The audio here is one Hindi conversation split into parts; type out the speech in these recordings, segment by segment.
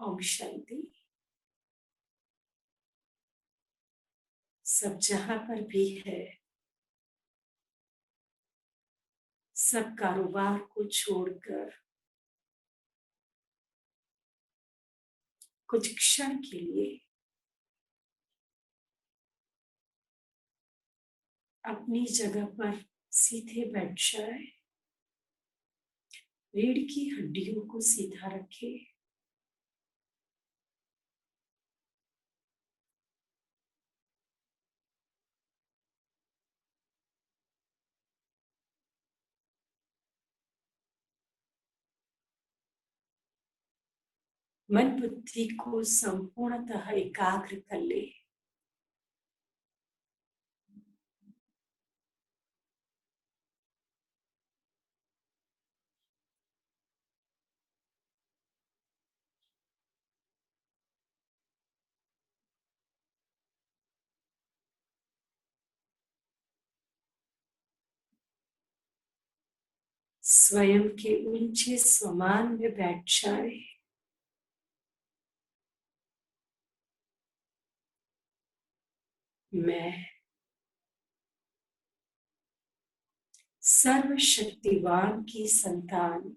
ओम शांति। सब जहां पर भी है, सब कारोबार को छोड़कर कुछ क्षण के लिए अपनी जगह पर सीधे बैठ जाए। रीढ़ की हड्डियों को सीधा रखे। मन बुद्धि को संपूर्णतः एकाग्र कर ले। स्वयं के ऊंचे स्वमान में बैठ जाए। मैं सर्वशक्तिवान की संतान,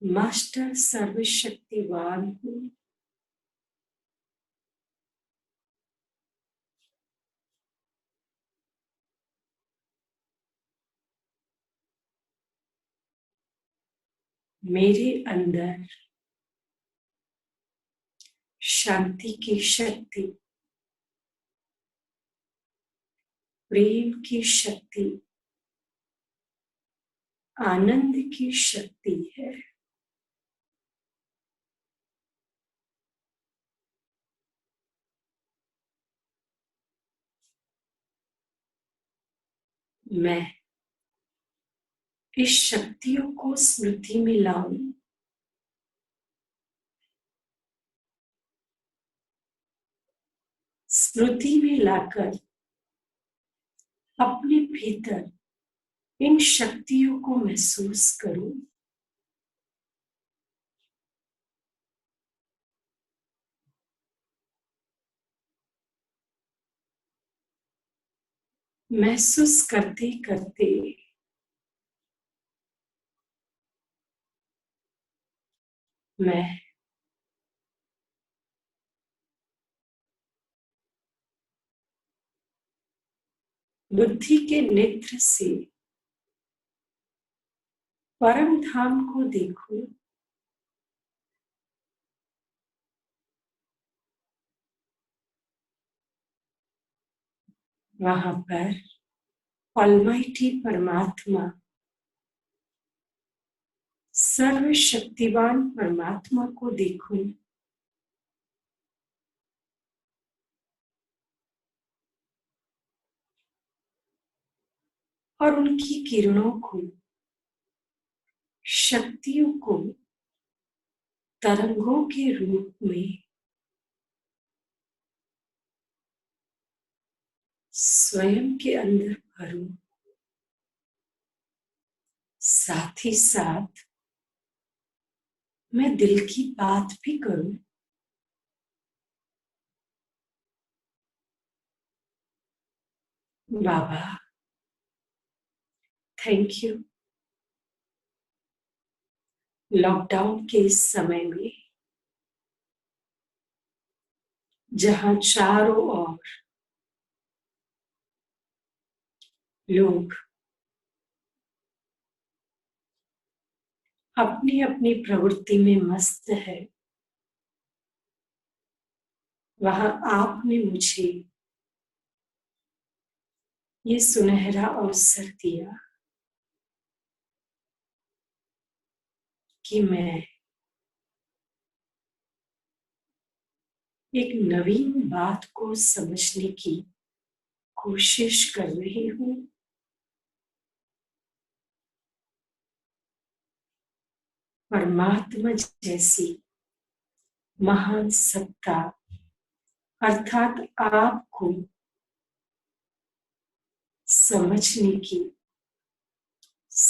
मास्टर सर्वशक्तिवान हूँ। मेरे अंदर शांति की शक्ति, प्रेम की शक्ति, आनंद की शक्ति है। मैं इस शक्तियों को स्मृति में लाऊं। स्मृति में लाकर अपने भीतर इन शक्तियों को महसूस करूं। महसूस करते करते मैं बुद्धि के नेत्र से परम धाम को देखूं। वहां पर ऑलमाइटी परमात्मा, सर्वशक्तिवान परमात्मा को देखूं। और उनकी किरणों को, शक्तियों को तरंगों के रूप में स्वयं के अंदर भरूं। साथ ही साथ मैं दिल की बात भी करूं। बाबा, थैंक यू। लॉकडाउन के इस समय में जहां चारों ओर लोग अपनी अपनी प्रवृत्ति में मस्त है, वहां आपने मुझे ये सुनहरा अवसर दिया कि मैं एक नवीन बात को समझने की कोशिश कर रही हूँ। परमात्मा जैसी महान सत्ता अर्थात आपको समझने की,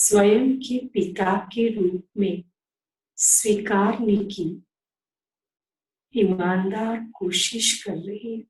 स्वयं के पिता के रूप में स्वीकारने की ईमानदार कोशिश कर रही हूं।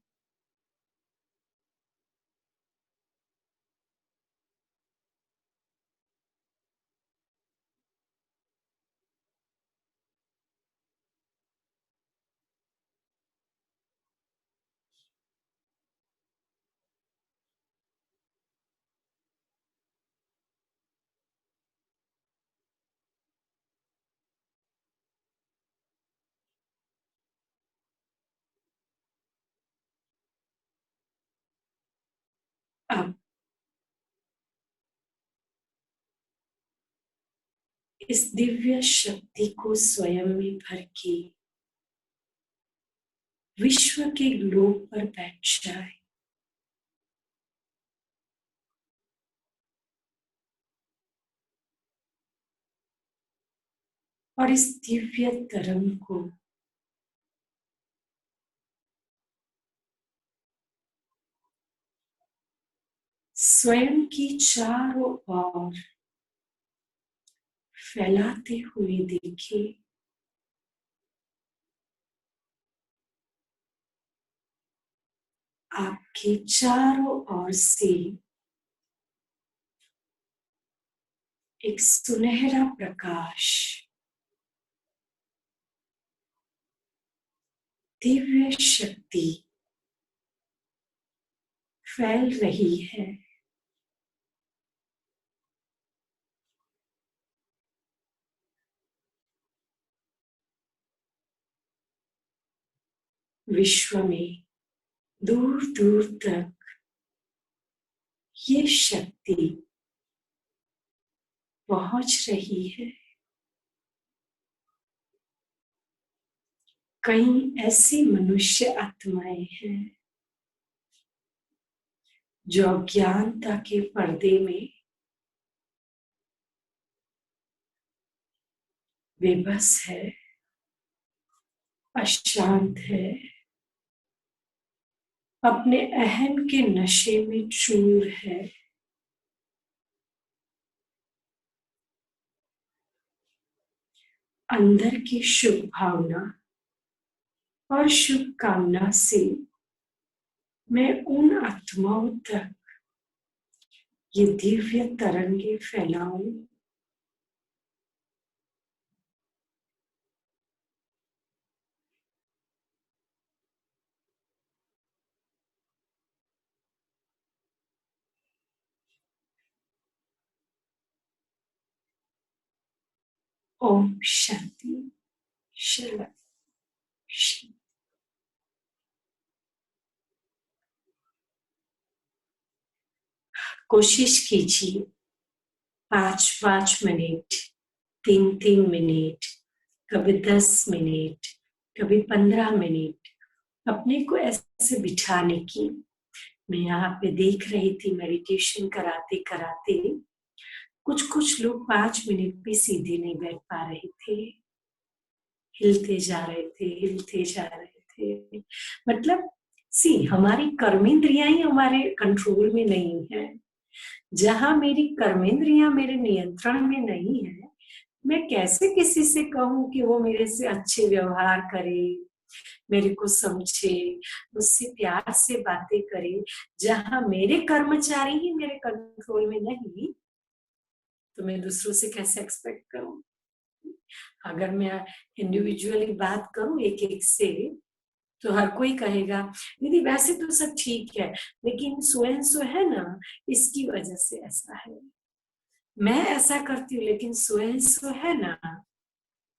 अब इस दिव्य शक्ति को स्वयं में भर के विश्व के ग्लोब पर बैठ जाए। और इस दिव्य तरंग को स्वयं की चारों ओर फैलाते हुए देखे। आपके चारों ओर से एक सुनहरा प्रकाश, दिव्य शक्ति फैल रही है। विश्व में दूर दूर तक ये शक्ति पहुंच रही है। कई ऐसी मनुष्य आत्माएं हैं जो अज्ञानता के पर्दे में बेबस है, अशांत है, अपने अहम के नशे में चूर है। अंदर की शुभ भावना और शुभ कामना से मैं उन आत्माओं तक ये दिव्य तरंगे फैलाऊं। ओम शांति शांति। कोशिश कीजिए 5-5 मिनट, 3-3 मिनट, कभी 10 मिनट, कभी 15 मिनट अपने को ऐसे बिठाने की। मैं यहाँ पे देख रही थी मेडिटेशन कराते कराते कुछ कुछ लोग 5 मिनट भी सीधे नहीं बैठ पा रहे थे, हिलते जा रहे थे, हिलते जा रहे थे। मतलब हमारी कर्मेंद्रियां ही हमारे कंट्रोल में नहीं है। जहां मेरी कर्मेंद्रियां मेरे नियंत्रण में नहीं है, मैं कैसे किसी से कहूं कि वो मेरे से अच्छे व्यवहार करे, मेरे को समझे, मुझसे प्यार से बातें करे। जहां मेरे कर्मचारी ही मेरे कंट्रोल में नहीं, तो मैं दूसरों से कैसे एक्सपेक्ट करूं। अगर मैं इंडिविजुअली बात करूं एक एक से, तो हर कोई कहेगा दीदी वैसे तो सब ठीक है, लेकिन सो एंड सो है ना, इसकी वजह से ऐसा है। मैं ऐसा करती हूँ लेकिन सो एंड सो है ना,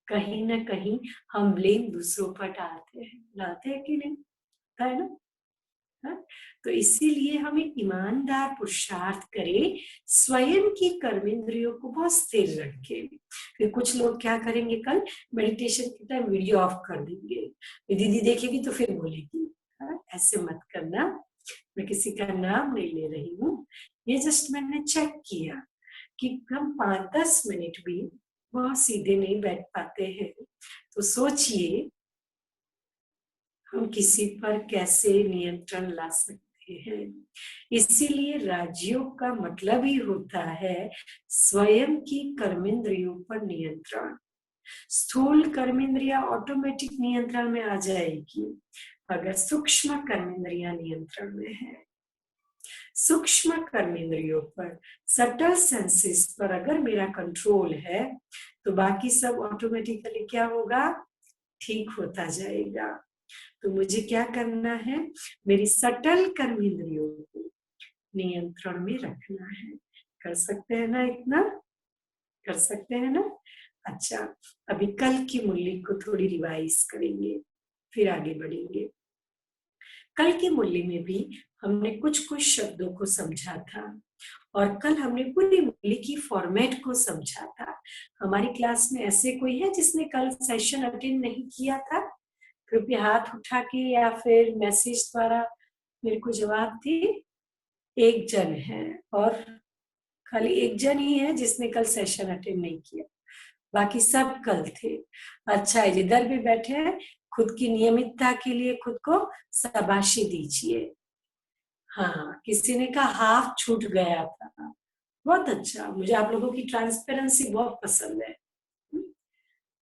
कहीं ना कहीं हम ब्लेम दूसरों पर डालते हैं कि नहीं, है ना। हाँ? तो इसीलिए हम एक ईमानदार पुरुषार्थ करें, स्वयं की कर्मेंद्रियों को बहुत स्थिर रखें। फिर कुछ लोग क्या करेंगे, कल मेडिटेशन के टाइम वीडियो ऑफ कर देंगे, दीदी देखेगी तो फिर बोलेगी। हाँ? ऐसे मत करना। मैं किसी का नाम नहीं ले रही हूँ, ये जस्ट मैंने चेक किया कि हम 5-10 मिनट भी बहुत सीधे नहीं बैठ पाते हैं। तो सोचिए हम किसी पर कैसे नियंत्रण ला सकते। करते हैं। इसीलिए राजयोग का मतलब ही होता है स्वयं की कर्मेंद्रियों पर नियंत्रण। स्थूल कर्मेंद्रिया ऑटोमेटिक नियंत्रण में आ जाएगी अगर सूक्ष्म कर्मेंद्रिया नियंत्रण में है। सूक्ष्म कर्मेंद्रियों पर, सटल सेंसेस पर अगर मेरा कंट्रोल है तो बाकी सब ऑटोमेटिकली क्या होगा, ठीक होता जाएगा। तो मुझे क्या करना है, मेरी सटल कर्मेंद्रियों को नियंत्रण में रखना है। कर सकते हैं ना, इतना कर सकते हैं ना। अच्छा, अभी कल की मुरली को थोड़ी रिवाइज करेंगे, फिर आगे बढ़ेंगे। कल की मुरली में भी हमने कुछ कुछ शब्दों को समझा था और कल हमने पूरी मुरली की फॉर्मेट को समझा था। हमारी क्लास में ऐसे कोई है जिसने कल सेशन अटेंड नहीं किया था? कृपया हाथ उठा के या फिर मैसेज द्वारा मेरे को जवाब दी। एक जन है और खाली एक जन ही है जिसने कल सेशन अटेंड नहीं किया, बाकी सब कल थे। अच्छा, इधर भी बैठे हैं, खुद की नियमितता के लिए खुद को शाबाशी दीजिए। हाँ, किसी ने कहा हाफ छूट गया था, बहुत अच्छा, मुझे आप लोगों की ट्रांसपेरेंसी बहुत पसंद है।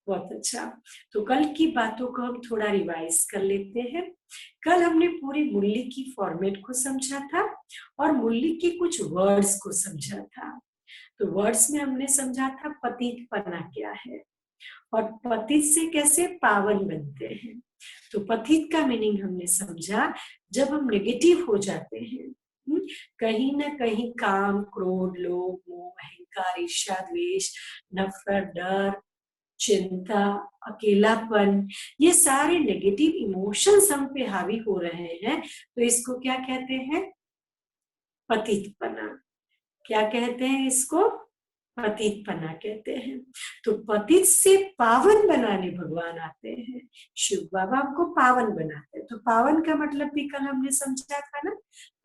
बहुत अच्छा। तो कल की बातों को हम थोड़ा रिवाइज कर लेते हैं। कल हमने पूरी मुरली की फॉर्मेट को समझा था और मुरली के कुछ वर्ड्स को समझा था। तो वर्ड्स में हमने समझा था पतित पना क्या है और पतित से कैसे पावन बनते हैं। तो पतित का मीनिंग हमने समझा, जब हम नेगेटिव हो जाते हैं, कहीं ना कहीं काम, क्रोध, लोभ, मोह, अहंकार, ईर्ष्या, द्वेष, नफरत, डर, चिंता, अकेलापन, ये सारे नेगेटिव इमोशंस हम पे हावी हो रहे हैं, तो इसको क्या कहते हैं, पतितपना। क्या कहते हैं इसको, पतितपना कहते हैं। तो पतित से पावन बनाने भगवान आते हैं, शिव बाबा हमको पावन बनाते हैं। तो पावन का मतलब भी कल हमने समझा था ना,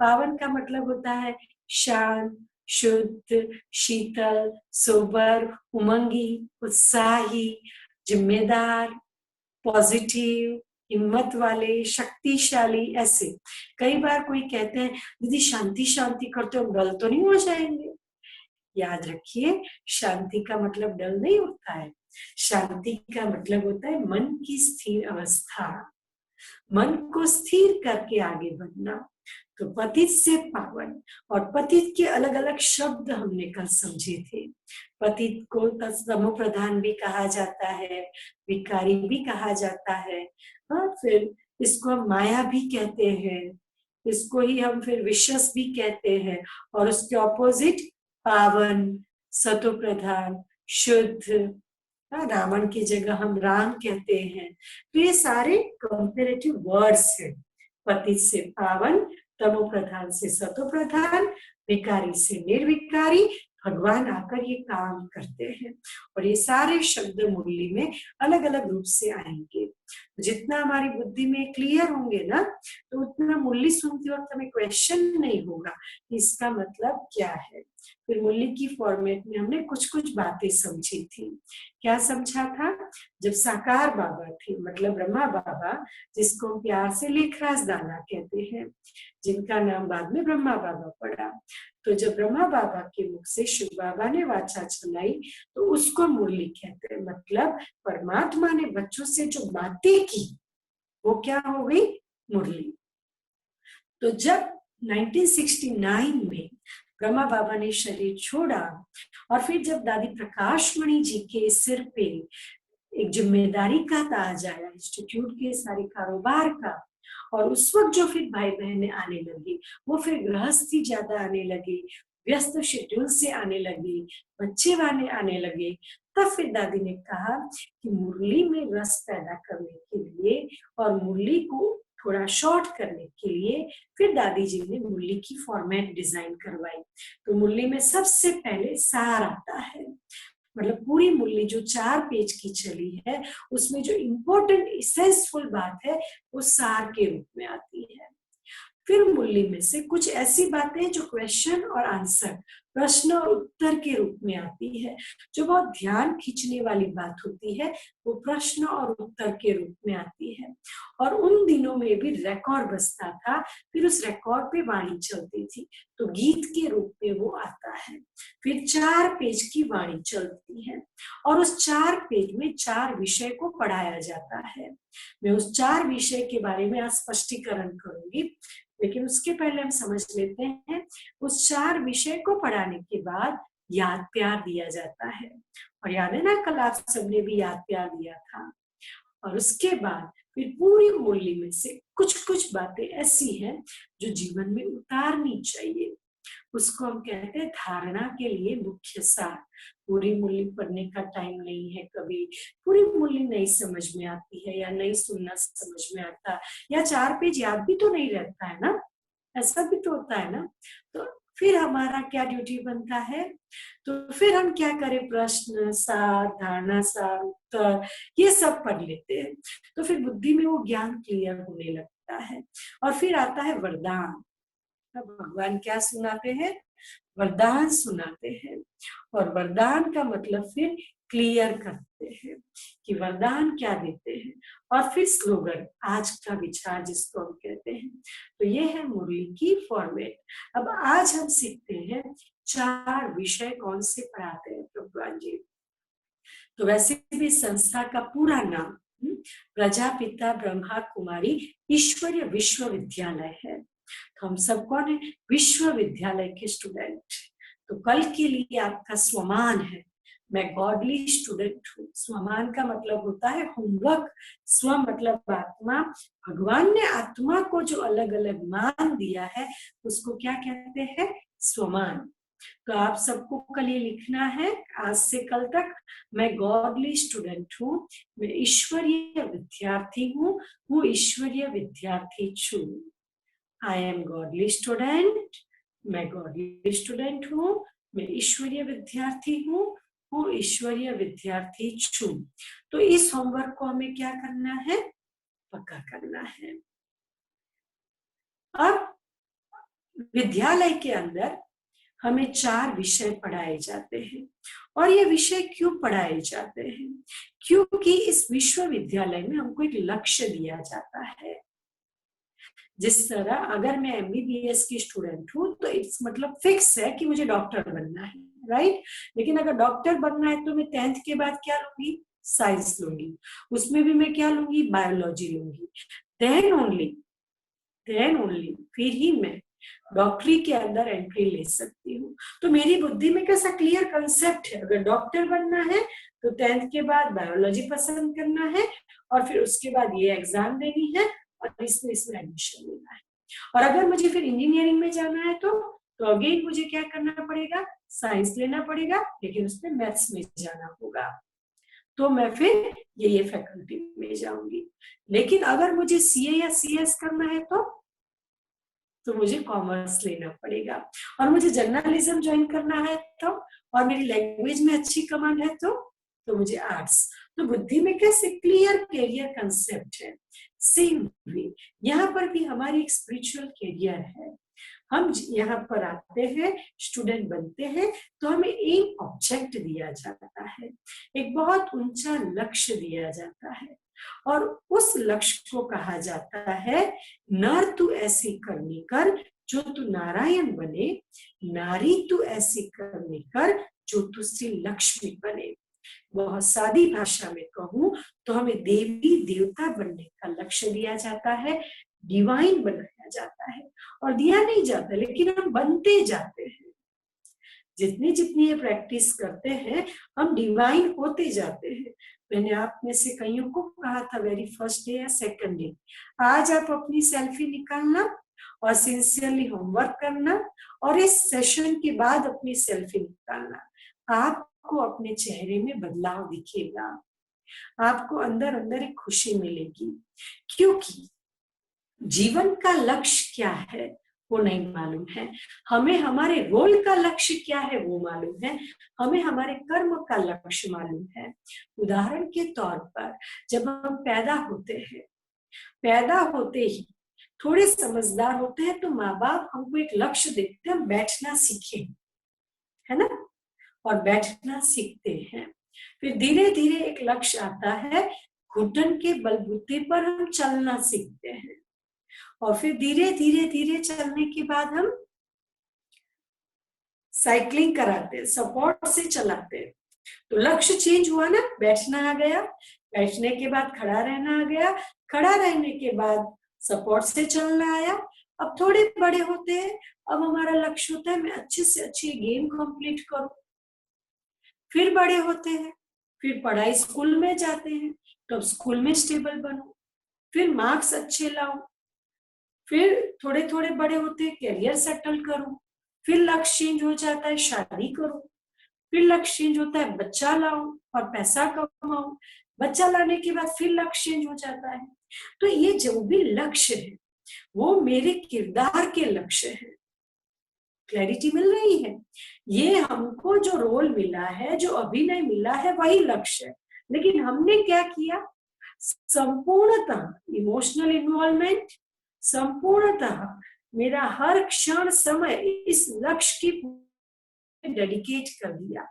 पावन का मतलब होता है शांत, शुद्ध, शीतल, सोबर, उमंगी, उत्साही, जिम्मेदार, पॉजिटिव, हिम्मत वाले, शक्तिशाली। ऐसे कई बार कोई कहते हैं दीदी शांति शांति करते हो, डल तो नहीं हो जाएंगे? याद रखिए, शांति का मतलब डल नहीं होता है। शांति का मतलब होता है मन की स्थिर अवस्था, मन को स्थिर करके आगे बढ़ना। तो पतित से पावन, और पतित के अलग अलग शब्द हमने कल समझे थे। पतित को तमो प्रधान भी कहा जाता है, विकारी भी कहा जाता है, फिर इसको हम माया भी कहते हैं, इसको ही हम फिर विश्वस भी कहते हैं, और उसके ऑपोजिट पावन, सतो प्रधान, शुद्ध, रावण की जगह हम राम कहते हैं। तो ये सारे कंपेरेटिव वर्ड्स हैं। पतित से पावन, तमो प्रधान से सतो प्रधान, विकारी से निर्विकारी, भगवान आकर ये काम करते हैं। और ये सारे शब्द मुरली में अलग अलग रूप से आएंगे। जितना हमारी बुद्धि में क्लियर होंगे ना, तो उतना मुरली सुनते वक्त हमें क्वेश्चन नहीं होगा कि इसका मतलब क्या है। फिर मुरली की फॉर्मेट में हमने कुछ कुछ बातें समझी थी। क्या समझा था, जब साकार बाबा थे, मतलब ब्रह्मा बाबा, जिसको हम प्यार से लेखराज दादा कहते हैं, जिनका नाम बाद में ब्रह्मा बाबा पड़ा, तो जब ब्रह्मा बाबा के मुख से शिव बाबा ने वाचा चलाई तो उसको मुरली कहते हैं। मतलब परमात्मा ने बच्चों से जो बातें की वो क्या हो गई, मुरली। तो जब 1969 में ब्रह्मा बाबा ने शरीर छोड़ा और फिर जब दादी प्रकाशमणि जी के सिर पे एक जिम्मेदारी का ताज आया इंस्टीट्यूट के सारे कारोबार का, और उस वक्त जो फिर भाई बहने आने लगे, वो फिर गृहस्थी ज्यादा आने लगे, व्यस्त शेड्यूल से आने लगे, बच्चे वाले आने लगे, तब फिर दादी ने कहा कि मुरली में रस पैदा करने के लिए और मुरली को थोड़ा शॉर्ट करने के लिए फिर दादी जी ने मुरली की फॉर्मेट डिजाइन करवाई। तो मुरली में सबसे पहले सार आता है, मतलब पूरी मुरली जो 4 पेज की चली है उसमें जो इम्पोर्टेंट इसेंसफुल बात है वो सार के रूप में आती है। फिर मुरली में से कुछ ऐसी बातें जो क्वेश्चन और आंसर, प्रश्न और उत्तर के रूप में आती है। जो बहुत ध्यान खींचने वाली बात होती है वो प्रश्न और उत्तर के रूप में आती है। और उन दिनों में भी रिकॉर्ड बजता था, फिर उस रिकॉर्ड पे वाणी चलती थी, तो गीत के रूप में वो आता है। फिर 4 पेज की वाणी चलती है और उस 4 पेज में 4 विषय को पढ़ाया जाता है। मैं उस 4 विषय के बारे में आज स्पष्टीकरण करूंगी, लेकिन उसके पहले हम समझ लेते हैं उस 4 विषय को पढ़ाने के बाद याद प्यार दिया जाता है। और याद है ना, कल आप सबने भी याद प्यार दिया था। और उसके बाद फिर पूरी मुरली में से कुछ कुछ बातें ऐसी हैं जो जीवन में उतारनी चाहिए, उसको हम कहते हैं धारणा के लिए मुख्य सार। पूरी मुरली पढ़ने का टाइम नहीं है, कभी पूरी मुरली नहीं समझ में आती है या नहीं सुनना समझ में आता, या 4 पेज याद भी तो नहीं रहता है ना, ऐसा भी तो होता है ना। तो फिर हमारा क्या ड्यूटी बनता है, तो फिर हम क्या करें, प्रश्न सार, धारणा सार, उत्तर, ये सब पढ़ लेते हैं। तो फिर बुद्धि में वो ज्ञान क्लियर होने लगता है। और फिर आता है वरदान। भगवान क्या सुनाते हैं, वरदान सुनाते हैं। और वरदान का मतलब फिर क्लियर करते हैं कि वरदान क्या देते हैं। और फिर स्लोगन, आज का विचार जिसको हम कहते हैं। तो ये है मुरली की फॉर्मेट। अब आज हम सीखते हैं 4 विषय कौन से पढ़ाते हैं भगवान जी। तो वैसे भी संस्था का पूरा नाम प्रजापिता ब्रह्मा कुमारी ईश्वरीय विश्वविद्यालय है। तो हम सब कौन है, विश्वविद्यालय के स्टूडेंट। तो कल के लिए आपका स्वमान है, मैं गॉडली स्टूडेंट हूँ। स्वमान का मतलब होता है होमवर्क, स्व मतलब आत्मा। भगवान ने आत्मा को जो अलग अलग मान दिया है उसको क्या कहते हैं, स्वमान। तो आप सबको कल ये लिखना है, आज से कल तक, मैं गॉडली स्टूडेंट हूँ, मैं ईश्वरीय विद्यार्थी हूँ ईश्वरीय विद्यार्थी छू। आई एम गॉडली स्टूडेंट, मैं गॉडली स्टूडेंट हूँ, मैं ईश्वरीय विद्यार्थी हूँ ईश्वरीय विद्यार्थी छू। तो इस होमवर्क को हमें क्या करना है, पक्का करना है। अब विद्यालय के अंदर हमें 4 विषय पढ़ाए जाते हैं। और ये विषय क्यों पढ़ाए जाते हैं, क्योंकि इस विश्वविद्यालय में हमको एक लक्ष्य दिया जाता है। जिस तरह अगर मैं एमबीबीएस की स्टूडेंट हूँ तो इट्स मतलब फिक्स है कि मुझे डॉक्टर बनना है, राइट। लेकिन अगर डॉक्टर बनना है तो मैं 10th के बाद क्या लूंगी, साइंस लूंगी। उसमें भी मैं क्या लूंगी, बायोलॉजी लूंगी। देन ओनली फिर ही मैं डॉक्टरी के अंदर एंट्री ले सकती हूँ। तो मेरी बुद्धि में कैसा क्लियर कंसेप्ट है, अगर डॉक्टर बनना है तो 10th के बाद बायोलॉजी पसंद करना है और फिर उसके बाद ये एग्जाम देनी है और इसमें एडमिशन लेना है। और अगर मुझे फिर इंजीनियरिंग में जाना है तो अगेन मुझे क्या करना पड़ेगा, साइंस लेना पड़ेगा, लेकिन उसमें मैथ्स में जाना होगा। तो मैं फिर ये फैकल्टी में जाऊंगी। लेकिन अगर मुझे सीए या सीएस करना है तो मुझे कॉमर्स लेना पड़ेगा। और मुझे जर्नलिज्म ज्वाइन करना है और मेरी लैंग्वेज में अच्छी कमांड है तो मुझे आर्ट्स। तो बुद्धि में कैसे क्लियर कैरियर कंसेप्ट है। सेम वे यहाँ पर भी हमारी एक स्पिरिचुअल कैरियर है। हम यहाँ पर आते हैं, स्टूडेंट बनते हैं, तो हमें एक ऑब्जेक्ट दिया जाता है, एक बहुत ऊंचा लक्ष्य दिया जाता है। और उस लक्ष्य को कहा जाता है, नर तू ऐसी करनी कर जो तू नारायण बने, नारी तू ऐसी करनी कर जो तू श्री लक्ष्मी बने। बहुत सादी भाषा में कहूं तो हमें देवी देवता बनने का लक्ष्य दिया जाता है, डिवाइन बनाया जाता है। और दिया नहीं जाता, लेकिन हम बनते जाते हैं। जितनी जितनी ये प्रैक्टिस करते हैं हम डिवाइन होते जाते हैं। मैंने आप में से कईयों को कहा था वेरी फर्स्ट डे या सेकंड डे, आज आप अपनी सेल्फी निकालना और सिंसियरली होमवर्क करना और इस सेशन के बाद अपनी सेल्फी निकालना। आपको अपने चेहरे में बदलाव दिखेगा, आपको अंदर अंदर एक खुशी मिलेगी। क्योंकि जीवन का लक्ष्य क्या है वो नहीं मालूम है, हमें हमारे रोल का लक्ष्य क्या है वो मालूम है, हमें हमारे कर्म का लक्ष्य मालूम है। उदाहरण के तौर पर जब हम पैदा होते ही थोड़े समझदार होते हैं तो माँ बाप हमको एक लक्ष्य देते हैं, बैठना सीखें, है ना, और बैठना सीखते हैं। फिर धीरे धीरे एक लक्ष्य आता है, घुटन के बलबूते पर हम चलना सीखते हैं, और फिर धीरे धीरे धीरे चलने के बाद हम साइकिलिंग कराते हैं, सपोर्ट से चलाते हैं। तो लक्ष्य चेंज हुआ ना, बैठना आ गया, बैठने के बाद खड़ा रहना आ गया, खड़ा रहने के बाद सपोर्ट से चलना आया। अब थोड़े बड़े होते हैं, अब हमारा लक्ष्य होता है मैं अच्छे से अच्छी गेम कंप्लीट करूं। फिर बड़े होते हैं, फिर पढ़ाई स्कूल में जाते हैं, तो अब स्कूल में स्टेबल बनूं, फिर मार्क्स अच्छे लाऊं, फिर थोड़े थोड़े बड़े होते हैं कैरियर सेटल करूं, फिर लक्ष्य चेंज हो जाता है शादी करूं, फिर लक्ष्य चेंज होता है बच्चा लाऊं और पैसा कमाऊं, बच्चा लाने के बाद फिर लक्ष्य चेंज हो जाता है। तो ये जो भी लक्ष्य है वो मेरे किरदार के लक्ष्य है। क्लैरिटी मिल रही है? ये हमको जो रोल मिला है, जो अभिनय मिला है, वही लक्ष्य है। लेकिन हमने क्या किया, संपूर्णतः इमोशनल इन्वॉल्वमेंट, संपूर्णतः मेरा हर क्षण समय इस लक्ष्य की डेडिकेट कर दिया।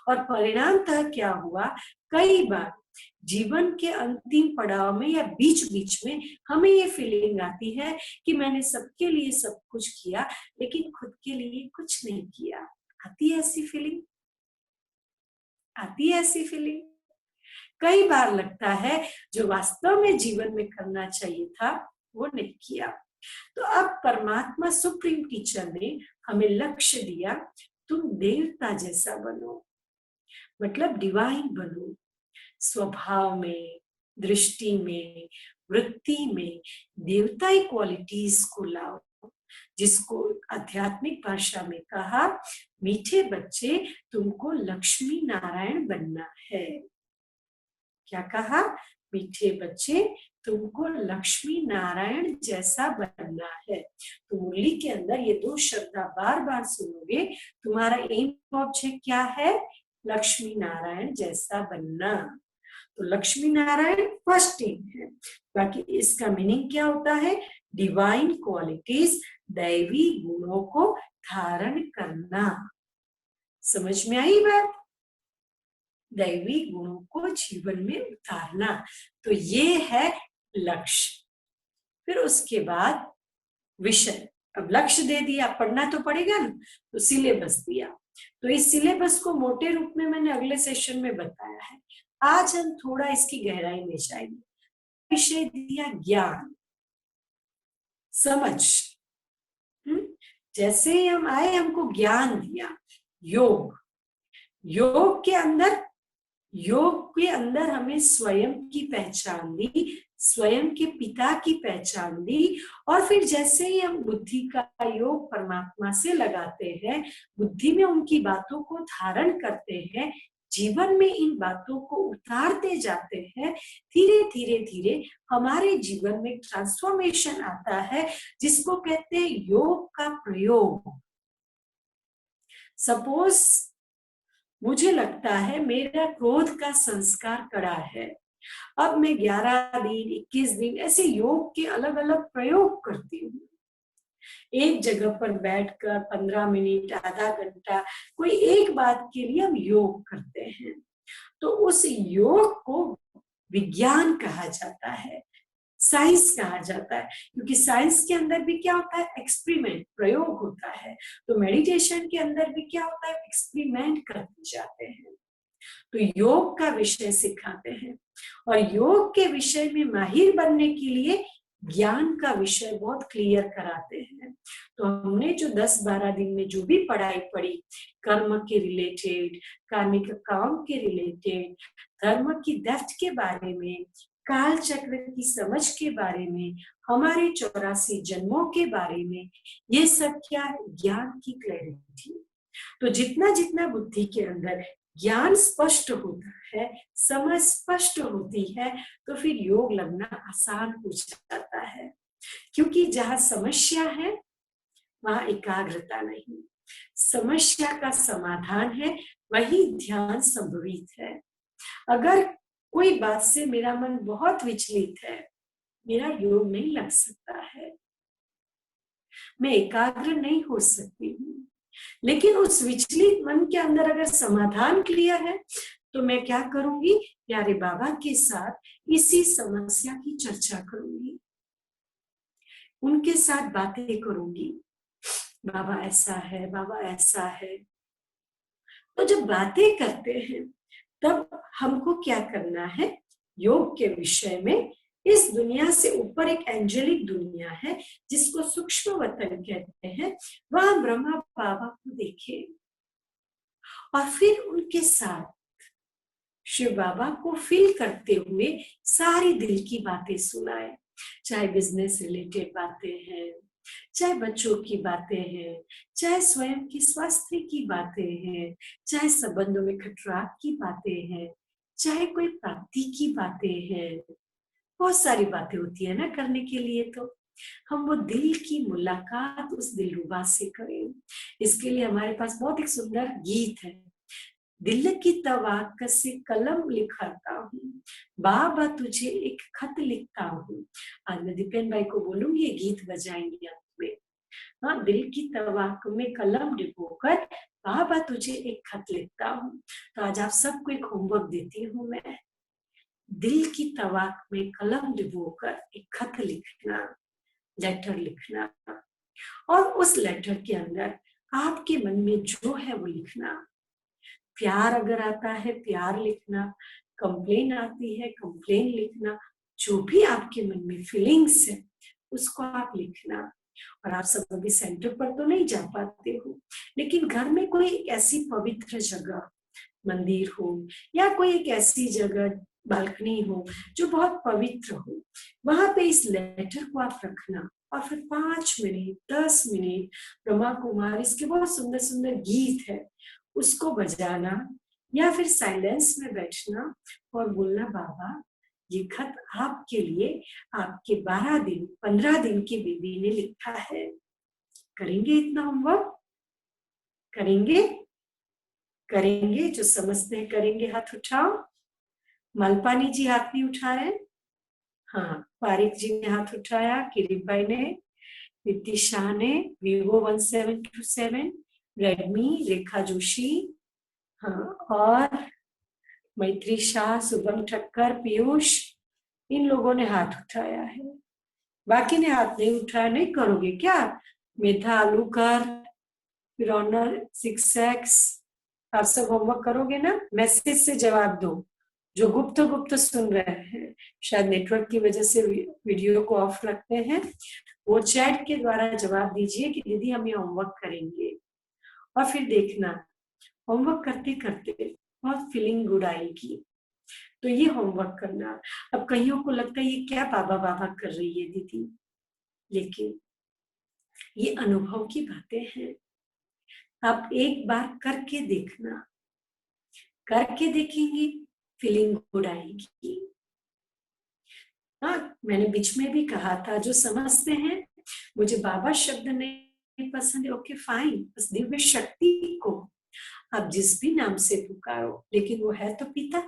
और परिणामतः क्या हुआ, कई बार जीवन के अंतिम पड़ाव में या बीच बीच में हमें ये फीलिंग आती है कि मैंने सबके लिए सब कुछ किया लेकिन खुद के लिए कुछ नहीं किया। आती है ऐसी फीलिंग? आती है ऐसी फीलिंग? कई बार लगता है जो वास्तव में जीवन में करना चाहिए था वो नहीं किया। तो अब परमात्मा सुप्रीम टीचर ने हमें लक्ष्य दिया, तुम देवता जैसा बनो, मतलब डिवाइन बनो, स्वभाव में, दृष्टि में, वृत्ति में देवताई क्वालिटीज को लाओ, जिसको आध्यात्मिक भाषा में कहा, मीठे बच्चे तुमको लक्ष्मी नारायण बनना है। क्या कहा? मीठे बच्चे तुमको लक्ष्मी नारायण जैसा बनना है। तो मुरली के अंदर ये दो शब्द बार बार सुनोगे, तुम्हारा एम ऑब्जेक्ट क्या है? लक्ष्मी नारायण जैसा बनना। तो लक्ष्मी नारायण फर्स्ट एम है। बाकी इसका मीनिंग क्या होता है? डिवाइन क्वालिटीज, दैवी गुणों को धारण करना। समझ में आई बात? दैवी गुणों को जीवन में उतारना, तो ये है लक्ष्य। फिर उसके बाद विषय। अब लक्ष्य दे दिया, पढ़ना तो पड़ेगा ना, तो सिलेबस दिया। तो इस सिलेबस को मोटे रूप में मैंने अगले सेशन में बताया है। आज हम थोड़ा इसकी गहराई में जाएंगे। विषय दिया ज्ञान, समझ। जैसे ही हम आए हमको ज्ञान दिया। योग, योग के अंदर हमें स्वयं की पहचान दी, स्वयं के पिता की पहचान दी। और फिर जैसे ही हम बुद्धि का योग परमात्मा से लगाते हैं, बुद्धि में उनकी बातों को धारण करते हैं, जीवन में इन बातों को उतारते जाते हैं, धीरे धीरे धीरे हमारे जीवन में ट्रांसफॉर्मेशन आता है, जिसको कहते हैं योग का प्रयोग। सपोज मुझे लगता है मेरा क्रोध का संस्कार कड़ा है, अब मैं 11 दिन 21 दिन ऐसे योग के अलग अलग प्रयोग करती हूँ। एक जगह पर बैठकर 15 मिनट, आधा घंटा, कोई एक बात के लिए हम योग करते हैं। तो उस योग को विज्ञान कहा जाता है, साइंस कहा जाता है, क्योंकि साइंस के अंदर भी क्या होता है? एक्सपेरिमेंट, प्रयोग होता है। तो मेडिटेशन के अंदर भी क्या होता है? एक्सपेरिमेंट करते जाते हैं। तो योग का विषय सिखाते हैं, और योग के विषय में माहिर बनने के लिए ज्ञान का विषय बहुत क्लियर कराते हैं। तो हमने जो 10-12 दिन में जो भी पढ़ाई पढ़ी, कर्म के रिलेटेड, कार्मिक काम के रिलेटेड, धर्म की डेप्थ के बारे में, काल चक्र की समझ के बारे में, हमारे 84 जन्मों के बारे में, ये सब क्या है? ज्ञान की क्लैरिटी। तो जितना जितना बुद्धि के अंदर ज्ञान स्पष्ट होता है, समझ स्पष्ट होती है, तो फिर योग लगना आसान हो जाता है। क्योंकि जहां समस्या है वहां एकाग्रता नहीं, समस्या का समाधान है, वही ध्यान संभवित है। अगर कोई बात से मेरा मन बहुत विचलित है, मेरा योग नहीं लग सकता है। मैं एकाग्र नहीं हो सकती हूँ। लेकिन उस विचलित मन के अंदर अगर समाधान क्लियर है तो मैं क्या करूंगी, प्यारे बाबा के साथ इसी समस्या की चर्चा करूंगी, उनके साथ बातें करूंगी। बाबा ऐसा है, बाबा ऐसा है। तो जब बातें करते हैं तब हमको क्या करना है, योग के विषय में, इस दुनिया से ऊपर एक एंजेलिक दुनिया है जिसको सूक्ष्म वतन कहते हैं, वह ब्रह्मा बाबा को देखे और फिर उनके साथ शिव बाबा को फील करते हुए सारी दिल की बातें सुनाए। चाहे बिजनेस रिलेटेड बातें हैं, चाहे बच्चों की बातें हैं, चाहे स्वयं की स्वास्थ्य की बातें हैं, चाहे संबंधों में खटरात की बातें हैं, चाहे कोई प्राप्ति की बातें हैं। बहुत सारी बातें होती है ना करने के लिए। तो हम वो दिल की मुलाकात उस दिलरुबा से करें। इसके लिए हमारे पास बहुत एक सुंदर गीत है, दिल की तवाक से कलम लिखता हूँ, बाबा तुझे एक खत लिखता हूँ। आज मैं दीपेन भाई को बोलूंगी ये गीत बजाएंगे आप में। हाँ, दिल की तवाक में कलम डिबोकर बाबा तुझे एक खत लिखता हूँ। तो आज आप सबको एक होमवर्क देती हूँ मैं, दिल की तवाक में कलम डिबोकर एक खत लिखना, लेटर लिखना, और उस लेटर के अंदर आपके मन में जो है वो लिखना। प्यार अगर आता है प्यार लिखना, कंप्लेन आती है कंप्लेन लिखना, जो भी आपके मन में फीलिंग्स है उसको आप लिखना। और आप सब अभी सेंटर पर तो नहीं जा पाते हो, लेकिन घर में कोई ऐसी पवित्र जगह, मंदिर हो या कोई एक ऐसी जगह, बालकनी हो जो बहुत पवित्र हो, वहां पे इस लेटर को आप रखना और फिर 5 मिनट 10 मिनट ब्रह्मा कुमार, इसके बहुत सुंदर सुंदर गीत है, उसको बजाना या फिर साइलेंस में बैठना और बोलना, बाबा ये खत आपके लिए आपके 12 दिन 15 दिन की बेबी ने लिखा है। करेंगे इतना होमवर्क? करेंगे? करेंगे? जो समझते हैं करेंगे हाथ उठाओ। मालपानी जी हाथ नहीं उठा रहे। हाँ, पारिक जी ने हाथ उठाया, किरीट भाई ने, दीप्ति शाह ने, वीवो 1727, रेडमी, रेखा जोशी, हाँ, और मैत्री शाह, शुभम ठक्कर, पीयूष, इन लोगों ने हाथ उठाया है। बाकी ने हाथ नहीं उठाया। नहीं करोगे क्या? मेधा आलूकर, फिर ऑनर 6x, आप सब होमवर्क करोगे ना? मैसेज से जवाब दो। जो गुप्त गुप्त सुन रहे हैं, शायद नेटवर्क की वजह से वीडियो को ऑफ रखते हैं, वो चैट के द्वारा जवाब दीजिए कि दीदी हम ये होमवर्क करेंगे। और फिर देखना होमवर्क करते करते बहुत फीलिंग गुड आएगी। तो ये होमवर्क करना। अब कईयों को लगता है ये क्या बाबा बाबा कर रही है दीदी, लेकिन ये अनुभव की बातें हैं। आप एक बार करके देखना, करके देखेंगे फीलिंग गुड आएगी। हाँ, मैंने बीच में भी कहा था, जो समझते हैं मुझे बाबा शब्द नहीं पसंद है, ओके फाइन, बस दिव्य शक्ति को आप जिस भी नाम से पुकारो, लेकिन वो है तो पिता।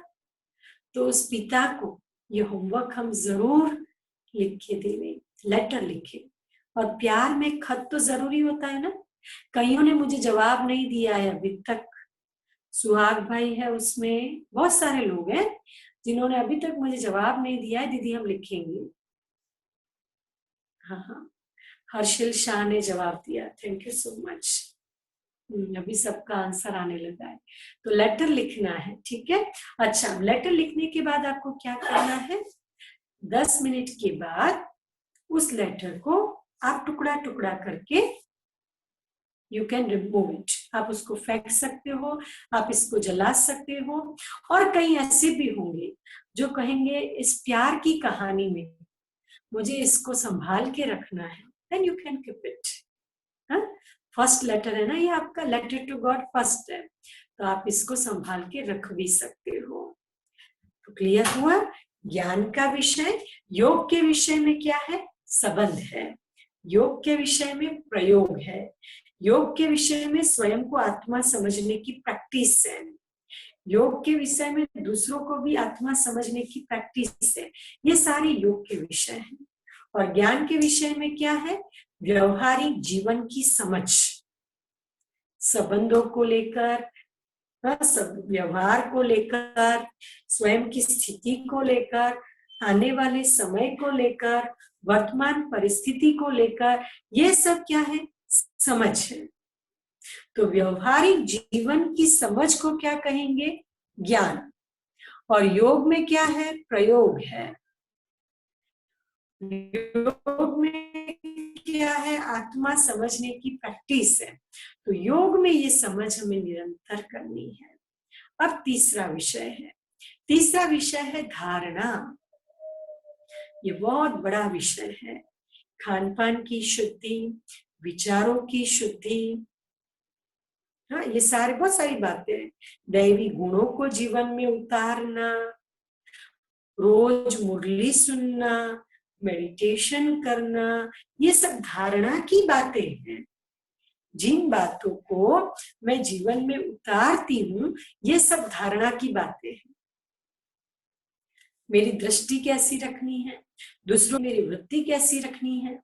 तो उस पिता को ये होमवर्क हम जरूर लिख के देंगे, लेटर लिखे। और प्यार में खत तो जरूरी होता है ना। कईयों ने मुझे जवाब नहीं दिया है अभी तक। सुहाग भाई है उसमें, बहुत सारे लोग हैं जिन्होंने अभी तक मुझे जवाब नहीं दिया है, दीदी हम लिखेंगे। हाँ हाँ, हर्षिल शाह ने जवाब दिया, थैंक यू सो मच। अभी सबका आंसर आने लगा है। तो लेटर लिखना है, ठीक है। अच्छा, लेटर लिखने के बाद आपको क्या करना है, 10 मिनट के बाद उस लेटर को आप टुकड़ा टुकड़ा करके यू कैन रिमूव इट, आप उसको फेंक सकते हो, आप इसको जला सकते हो। और कई ऐसे भी होंगे जो कहेंगे इस प्यार की कहानी में मुझे इसको संभाल के रखना है, then you can keep it. First letter है ना ये आपका, लेटर टू गॉड फर्स्ट है, तो आप इसको संभाल के रख भी सकते हो। तो क्लियर हुआ? ज्ञान का विषय, योग के विषय में क्या है, संबंध है। योग के विषय में प्रयोग है। योग के विषय में स्वयं को आत्मा समझने की प्रैक्टिस है। योग के विषय में दूसरों को भी आत्मा समझने की प्रैक्टिस है। ये सारे योग के विषय हैं। और ज्ञान के विषय में क्या है, व्यवहारिक जीवन की समझ, संबंधों को लेकर, सब व्यवहार को लेकर, स्वयं की स्थिति को लेकर, आने वाले समय को लेकर, वर्तमान परिस्थिति को लेकर, ये सब क्या है? समझ है। तो व्यवहारिक जीवन की समझ को क्या कहेंगे? ज्ञान। और योग में क्या है? प्रयोग है। योग में क्या है? आत्मा समझने की प्रैक्टिस है। तो योग में ये समझ हमें निरंतर करनी है। अब तीसरा विषय है। तीसरा विषय है धारणा। ये बहुत बड़ा विषय है। खान पान की शुद्धि, विचारों की शुद्धि, हाँ, ये सारे बहुत सारी बातें हैं। दैवी गुणों को जीवन में उतारना, रोज मुरली सुनना, मेडिटेशन करना, ये सब धारणा की बातें हैं। जिन बातों को मैं जीवन में उतारती हूँ, ये सब धारणा की बातें हैं। मेरी दृष्टि कैसी रखनी है, दूसरों मेरी वृत्ति कैसी रखनी है,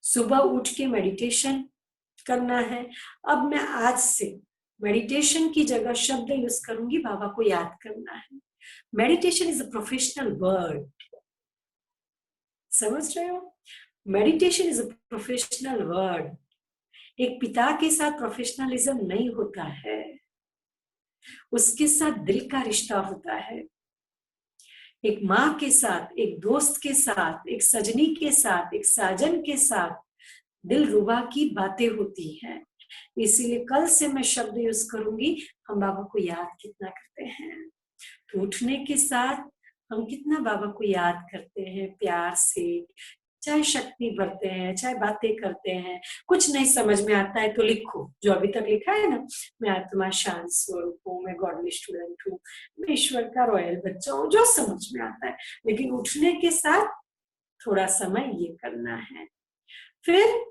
सुबह उठ के मेडिटेशन करना है। अब मैं आज से मेडिटेशन की जगह शब्द यूज करूंगी, बाबा को याद करना है। Meditation is a professional word, समझ रहे हो? Meditation is a professional word. एक पिता के साथ प्रोफेशनलिज्म नहीं होता है, उसके साथ दिल का रिश्ता होता है। एक माँ के साथ, एक दोस्त के साथ, एक सजनी के साथ, एक साजन के साथ दिल रुबा की बातें होती हैं। इसीलिए कल से मैं शब्द यूज करूंगी, हम बाबा को याद कितना करते हैं। तो उठने के साथ हम कितना बाबा को याद करते हैं प्यार से, चाहे शक्ति भरते हैं, चाहे बातें करते हैं। कुछ नहीं समझ में आता है तो लिखो, जो अभी तक लिखा है ना, मैं आत्मा शांत स्वरूप हूँ, मैं गॉडली स्टूडेंट हूँ, मैं ईश्वर का रॉयल बच्चा हूँ, जो समझ में आता है। लेकिन उठने के साथ थोड़ा समय ये करना है। फिर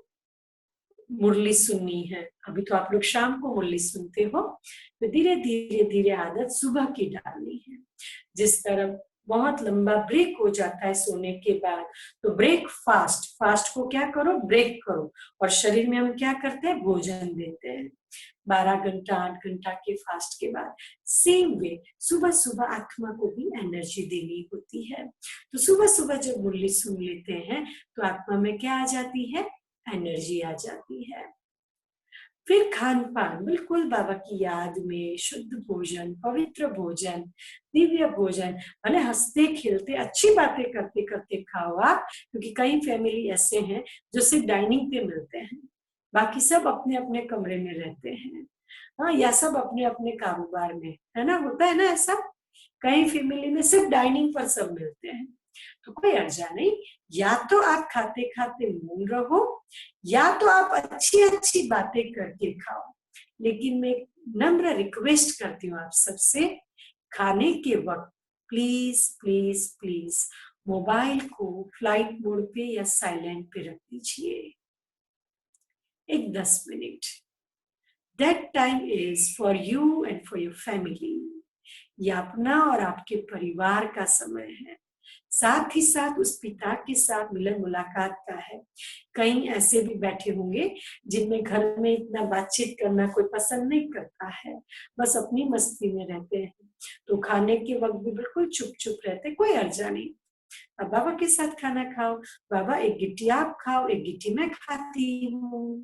मुरली सुननी है। अभी तो आप लोग शाम को मुरली सुनते हो, तो धीरे धीरे धीरे आदत सुबह की डालनी है। जिस तरह बहुत लंबा ब्रेक हो जाता है सोने के बाद, तो ब्रेक फास्ट, फास्ट को क्या करो? ब्रेक करो। और शरीर में हम क्या करते हैं? भोजन देते हैं। 12 घंटा 8 घंटा के फास्ट के बाद सेम वे सुबह सुबह आत्मा को भी एनर्जी देनी होती है। तो सुबह सुबह जब मुरली सुन लेते हैं तो आत्मा में क्या आ जाती है? एनर्जी आ जाती है। फिर खान पान बिल्कुल बाबा की याद में, शुद्ध भोजन, पवित्र भोजन, दिव्य भोजन। भले हंसते खेलते अच्छी बातें करते करते खाओ आप, क्योंकि कई फैमिली ऐसे हैं जो सिर्फ डाइनिंग पे मिलते हैं, बाकी सब अपने अपने कमरे में रहते हैं, हाँ, या सब अपने अपने कारोबार में, है ना, होता है ना ऐसा। कई फैमिली में सिर्फ डाइनिंग पर सब मिलते हैं, तो कोई अर्जा नहीं। या तो आप खाते खाते मौन रहो, या तो आप अच्छी अच्छी बातें करके खाओ। लेकिन मैं नम्र रिक्वेस्ट करती हूँ आप सबसे, खाने के वक्त प्लीज प्लीज प्लीज मोबाइल को फ्लाइट मोड पे या साइलेंट पे रख दीजिए। एक 10 minute, that time is for you and for your family. ये अपना और आपके परिवार का समय है, साथ ही साथ उस पिता के साथ मिलन मुलाकात का है। कई ऐसे भी बैठे होंगे जिनमें घर में इतना बातचीत करना कोई पसंद नहीं करता है, बस अपनी मस्ती में रहते हैं, तो खाने के वक्त भी बिल्कुल चुप चुप रहते, कोई अर्जा नहीं। अब बाबा के साथ खाना खाओ, बाबा एक गिट्टी आप खाओ, एक गिट्टी मैं खाती हूँ,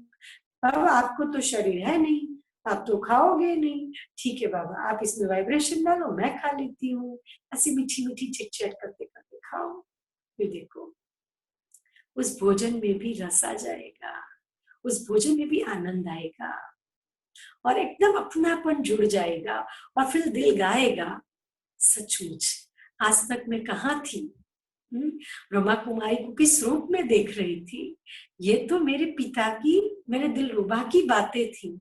बाबा आपको तो शरीर है नहीं, आप तो खाओगे नहीं, ठीक है बाबा आप इसमें वाइब्रेशन डालो, मैं खा लेती हूँ। ऐसी मीठी मीठी चिट चैट करते करते खाओ। फिर देखो उस भोजन में भी रस आ जाएगा, उस भोजन में भी आनंद आएगा, और एकदम अपनापन जुड़ जाएगा। और फिर दिल गाएगा, सचमुच आज तक मैं कहाँ थी, ब्रह्मा कुमारी को किस रूप में देख रही थी, ये तो मेरे पिता की, मेरे दिल रुबा की बातें थी।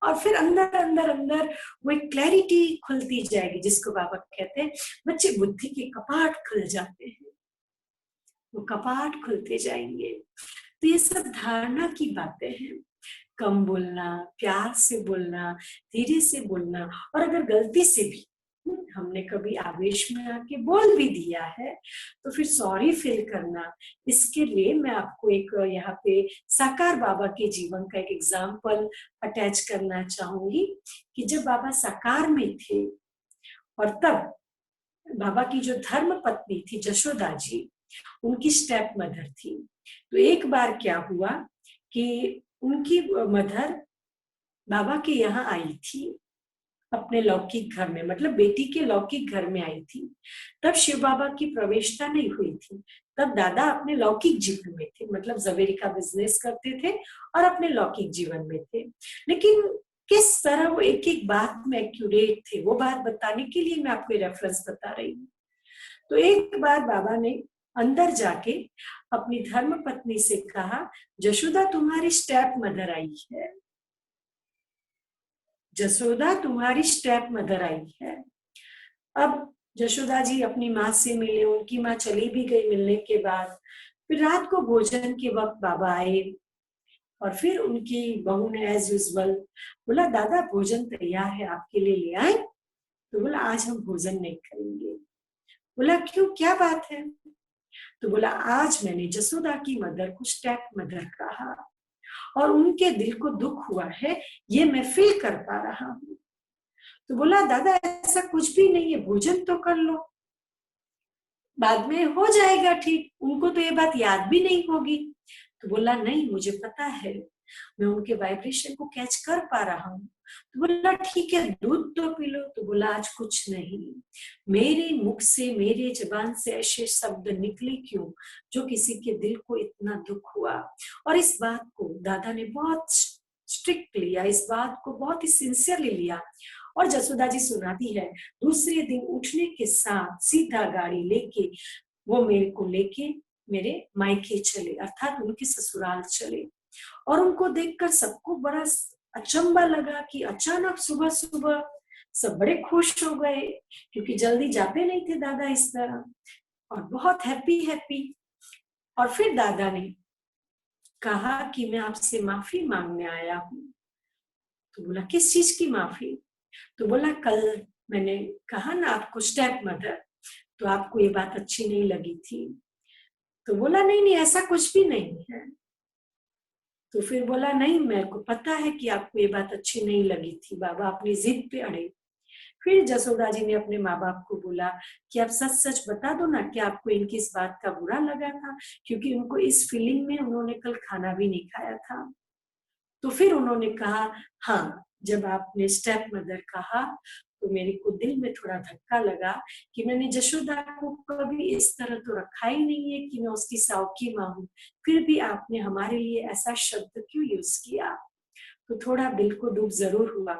और फिर अंदर अंदर अंदर वो एक क्लैरिटी खुलती जाएगी, जिसको बाबा कहते हैं बच्चे बुद्धि के कपाट खुल जाते हैं, वो कपाट खुलते जाएंगे। तो ये सब धारणा की बातें हैं। कम बोलना, प्यार से बोलना, धीरे से बोलना, और अगर गलती से भी हमने कभी आवेश में आके बोल भी दिया है तो फिर सॉरी फील करना। इसके लिए मैं आपको एक यहाँ पे साकार बाबा के जीवन का एक एग्जाम्पल अटैच करना चाहूंगी कि जब बाबा साकार में थे और तब बाबा की जो धर्म पत्नी थी जशोदा जी, उनकी स्टेप मदर थी। तो एक बार क्या हुआ कि उनकी मदर बाबा के यहाँ आई थी अपने लौकिक घर में, मतलब बेटी के लौकिक घर में आई थी। तब शिव बाबा की प्रवेशता नहीं हुई थी, तब दादा अपने लौकिक जीवन में थे, मतलब जवेरी का बिजनेस करते थे और अपने लौकिक जीवन में थे। लेकिन किस तरह वो एक एक बात में एक्यूरेट थे, वो बात बताने के लिए मैं आपको रेफरेंस बता रही हूँ। तो एक बार बाबा ने अंदर जाके अपनी धर्म पत्नी से कहा, जशोदा तुम्हारी स्टेप मदर आई है, जसोदा तुम्हारी स्टेप मदर आई है। अब जशोदा जी अपनी माँ से मिले, उनकी माँ चली भी गई मिलने के बाद। फिर रात को भोजन के वक्त बाबा आए और फिर उनकी बहू ने एज यूजुअल बोला, दादा भोजन तैयार है आपके लिए, ले आए? तो बोला आज हम भोजन नहीं करेंगे। बोला क्यों, क्या बात है? तो बोला आज मैंने जसोदा की मदर को स्टेप मदर कहा और उनके दिल को दुख हुआ है, ये मैं फील कर पा रहा हूँ। तो बोला दादा ऐसा कुछ भी नहीं है, भोजन तो कर लो, बाद में हो जाएगा ठीक, उनको तो ये बात याद भी नहीं होगी। तो बोला नहीं मुझे पता है, मैं उनके वाइब्रेशन को कैच कर पा रहा हूँ। तो बोला ठीक है दूध तो पी लो। तो बोला आज कुछ नहीं, मेरे मुख से मेरे जबान से ऐसे शब्द निकले क्यों जो किसी के दिल को इतना दुख हुआ। और इस बात को दादा ने बहुत स्ट्रिक्ट लिया, इस बात को बहुत ही सिंसियरली लिया। और जसोदा जी सुनाती है, दूसरे दिन उठने के साथ सीधा गाड़ी लेके वो मेरे को लेके मेरे मायके चले, अर्थात उनके ससुराल चले। और उनको देखकर सबको बड़ा अचंबा लगा कि अचानक सुबह सुबह सब बड़े खुश हो गए, क्योंकि जल्दी जाते नहीं थे दादा इस तरह, और बहुत हैप्पी हैप्पी। और फिर दादा ने कहा कि मैं आपसे माफी मांगने आया हूँ। तो बोला किस चीज की माफी? तो बोला कल मैंने कहा ना आपको स्टेप मदर, तो आपको ये बात अच्छी नहीं लगी थी। तो बोला नहीं नहीं ऐसा कुछ भी नहीं है। तो फिर बोला नहीं मेरे को पता है कि आपको ये बात अच्छी नहीं लगी थी, बाबा अपनी जिद पे अड़े। फिर जसोदा जी ने अपने माँ बाप को बोला कि आप सच सच बता दो ना कि आपको इनकी इस बात का बुरा लगा था, क्योंकि उनको इस फीलिंग में उन्होंने कल खाना भी नहीं खाया था। तो फिर उन्होंने कहा हाँ, जब आपने स्टेप मदर कहा तो मेरे को दिल में थोड़ा धक्का लगा कि मैंने जशोदा को कभी इस तरह तो रखा ही नहीं है कि मैं उसकी साउकी माँ हूँ, फिर भी आपने हमारे लिए ऐसा शब्द क्यों यूज किया। तो थोड़ा दिल को दुख जरूर हुआ।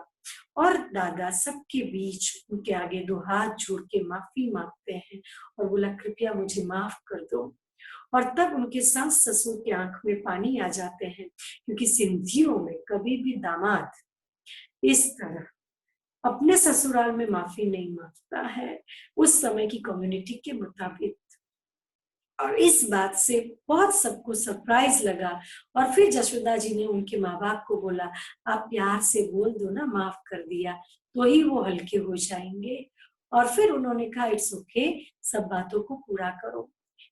और दादा सबके बीच उनके आगे दो हाथ जोड़ के माफी मांगते हैं और बोला कृपया मुझे माफ कर दो। और तब उनके सास ससुर की आंख में पानी आ जाते हैं, क्योंकि सिंधियों में कभी भी दामाद इस तरह अपने ससुराल में माफी नहीं मांगता है, उस समय की कम्युनिटी के मुताबिक। और इस बात से बहुत सबको सरप्राइज लगा। और फिर जशोदा जी ने उनके माँ बाप को बोला आप प्यार से बोल दो ना माफ कर दिया, तो ही वो हल्के हो जाएंगे। और फिर उन्होंने कहा इट्स ओके, सब बातों को पूरा करो।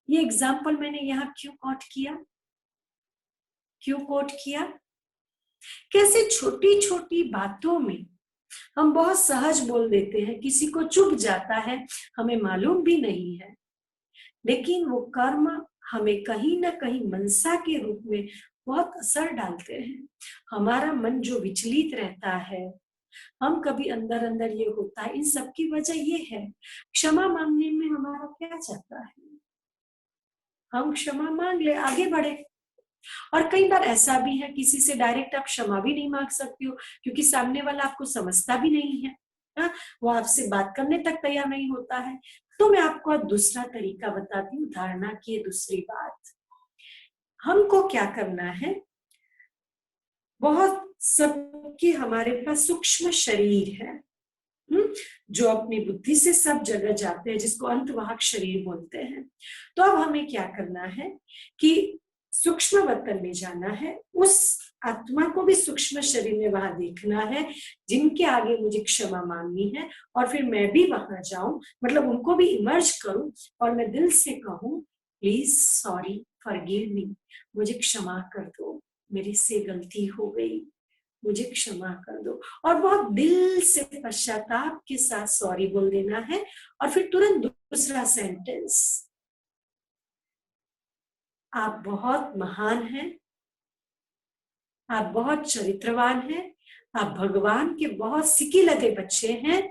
ये एग्जाम्पल मैंने यहाँ क्यों कोट किया, क्यों कोट किया? कैसे छोटी छोटी बातों में हम बहुत सहज बोल देते हैं, किसी को चुभ जाता है, हमें मालूम भी नहीं है, लेकिन वो कर्म हमें कहीं ना कहीं मनसा के रूप में बहुत असर डालते हैं। हमारा मन जो विचलित रहता है, हम कभी अंदर अंदर ये होता है, इन सब की वजह ये है, क्षमा मांगने में हमारा क्या जाता है, हम क्षमा मांग ले आगे बढ़े। और कई बार ऐसा भी है किसी से डायरेक्ट आप क्षमा भी नहीं मांग सकती हो, क्योंकि सामने वाला आपको समझता भी नहीं है, वो आपसे बात करने तक तैयार नहीं होता है। तो मैं आपको दूसरा तरीका बताती हूँ धारणा की दूसरी बात। हमको क्या करना है, बहुत सबके हमारे पास सूक्ष्म शरीर है, जो अपनी बुद्धि से सब जगह जाते हैं, जिसको अंतवाहक शरीर बोलते हैं। तो अब हमें क्या करना है कि सूक्ष्म वतन में जाना है, उस आत्मा को भी सूक्ष्म शरीर में वहां देखना है, जिनके आगे मुझे क्षमा मांगनी है, और फिर मैं भी वहां जाऊं, मतलब उनको भी इमर्ज करूं और मैं दिल से कहूं प्लीज सॉरी फॉरगिव मी, मुझे क्षमा कर दो, मेरे से गलती हो गई, मुझे क्षमा कर दो। और बहुत दिल से पश्चाताप के साथ सॉरी बोल देना है। और फिर तुरंत दूसरा सेंटेंस, आप बहुत महान हैं, आप बहुत चरित्रवान हैं, आप भगवान के बहुत सिके लगे बच्चे हैं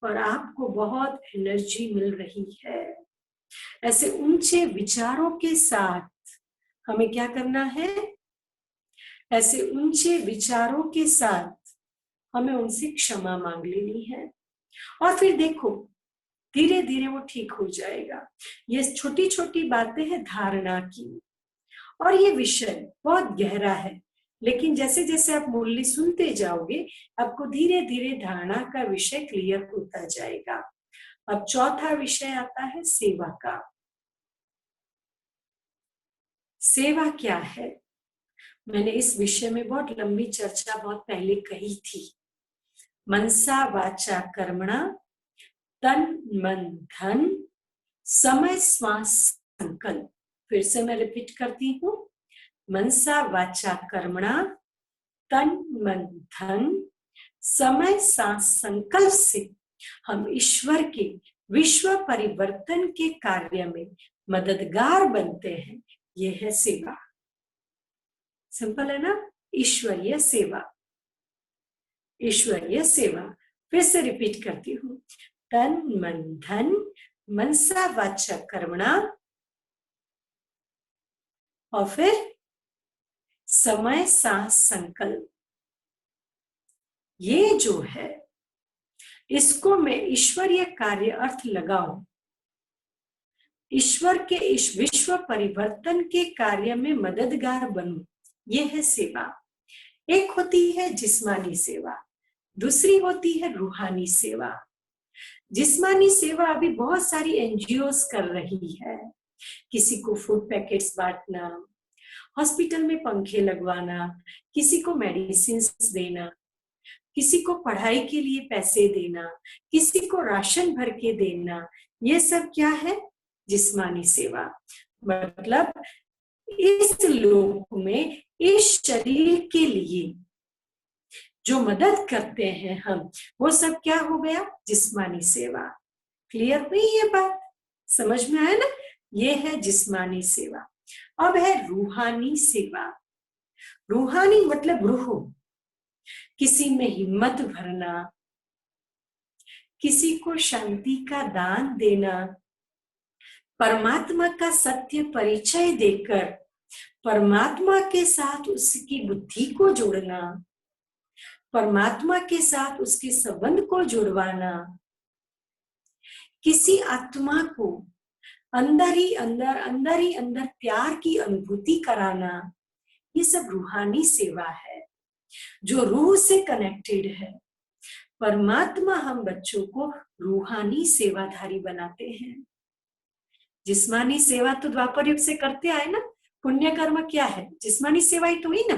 और आपको बहुत एनर्जी मिल रही है। ऐसे ऊंचे विचारों के साथ हमें क्या करना है, ऐसे ऊंचे विचारों के साथ हमें उनसे क्षमा मांग लेनी है। और फिर देखो धीरे धीरे वो ठीक हो जाएगा। ये छोटी छोटी बातें हैं धारणा की, और ये विषय बहुत गहरा है, लेकिन जैसे जैसे आप मुरली सुनते जाओगे आपको धीरे धीरे धारणा का विषय क्लियर होता जाएगा। अब चौथा विषय आता है सेवा का। सेवा क्या है? मैंने इस विषय में बहुत लंबी चर्चा बहुत पहले कही थी। मनसा वाचा कर्मणा तन मन धन समय श्वास संकल्प। फिर से मैं रिपीट करती हूँ, मनसा वाचा कर्मणा तन मन धन समय सांस संकल्प से हम ईश्वर के विश्व परिवर्तन के कार्य में मददगार बनते हैं। यह है सेवा। सिंपल है ना? ईश्वरीय सेवा, ईश्वरीय सेवा। फिर से रिपीट करती हूँ, तन मन धन मनसा वाचा कर्मणा, और फिर समय सांस संकल्प। ये जो है इसको मैं ईश्वरीय कार्य अर्थ लगाऊं, ईश्वर के इस विश्व परिवर्तन के कार्य में मददगार बनूं, ये है सेवा। एक होती है जिस्मानी सेवा, दूसरी होती है रूहानी सेवा। जिस्मानी सेवा अभी बहुत सारी एनजीओस कर रही है, किसी को फूड पैकेट्स बांटना, हॉस्पिटल में पंखे लगवाना, किसी को मेडिसिन देना, किसी को पढ़ाई के लिए पैसे देना, किसी को राशन भर के देना, ये सब क्या है? जिस्मानी सेवा। मतलब इस लोक में इस शरीर के लिए जो मदद करते हैं हम, वो सब क्या हो गया? जिस्मानी सेवा। क्लियर हुई ये बात? समझ में आया ना? ये है जिस्मानी सेवा। अब है रूहानी सेवा। रूहानी मतलब रूह, किसी में हिम्मत भरना, किसी को शांति का दान देना, परमात्मा का सत्य परिचय देकर परमात्मा के साथ उसकी बुद्धि को जोड़ना, परमात्मा के साथ उसके संबंध को जुड़वाना, किसी आत्मा को अंदर ही अंदर प्यार की अनुभूति कराना, ये सब रूहानी सेवा है जो रूह से कनेक्टेड है। परमात्मा हम बच्चों को रूहानी सेवाधारी बनाते हैं। जिस्मानी सेवा तो द्वापर युग से करते आए ना। पुण्य कर्म क्या है? जिस्मानी सेवा ही तो हुई ना।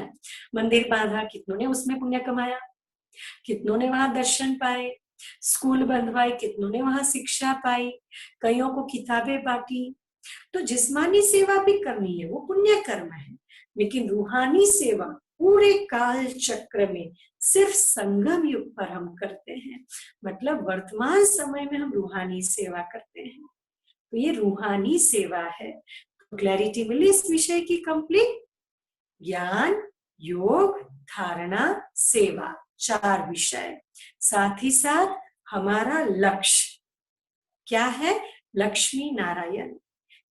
मंदिर बांधा, कितनों ने उसमें पुण्य कमाया, कितनों ने वहां दर्शन पाए, स्कूल बंधवाए, कितनों ने वहां शिक्षा पाई, कईयों को किताबें बांटी। तो जिस्मानी सेवा भी करनी है, वो पुण्य कर्म है। लेकिन रूहानी सेवा पूरे काल चक्र में सिर्फ संगम युग पर हम करते हैं। मतलब वर्तमान समय में हम रूहानी सेवा करते हैं। तो ये रूहानी सेवा है। तो क्लैरिटी मिली इस विषय की कंप्लीट। ज्ञान, योग, धारणा, सेवा, 4 विषय। साथ ही साथ हमारा लक्ष्य क्या है? लक्ष्मी नारायण।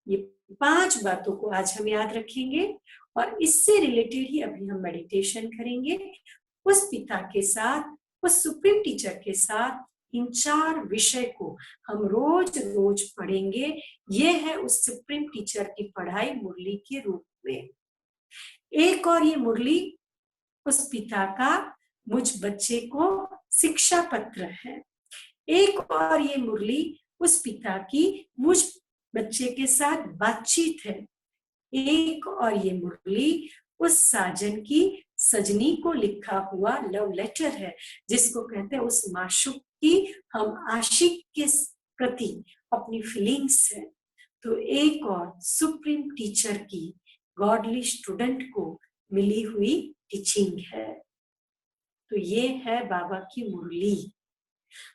ये 5 बातों को आज हम याद रखेंगे और इससे रिलेटेड ही अभी हम मेडिटेशन करेंगे। उस पिता के साथ, उस सुप्रीम टीचर के साथ इन 4 विषय को हम रोज रोज पढ़ेंगे। ये है उस सुप्रीम टीचर की पढ़ाई मुरली के रूप में। एक और ये मुरली उस पिता का मुझ बच्चे को शिक्षा पत्र है। एक और ये मुरली उस पिता की मुझ बच्चे के साथ बातचीत है। एक और ये मुरली उस साजन की सजनी को लिखा हुआ लव लेटर है, जिसको कहते हैं उस माशूक की हम आशिक के प्रति अपनी फीलिंग्स है। तो एक और सुप्रीम टीचर की गॉडली स्टूडेंट को मिली हुई टीचिंग है। तो ये है बाबा की मुरली।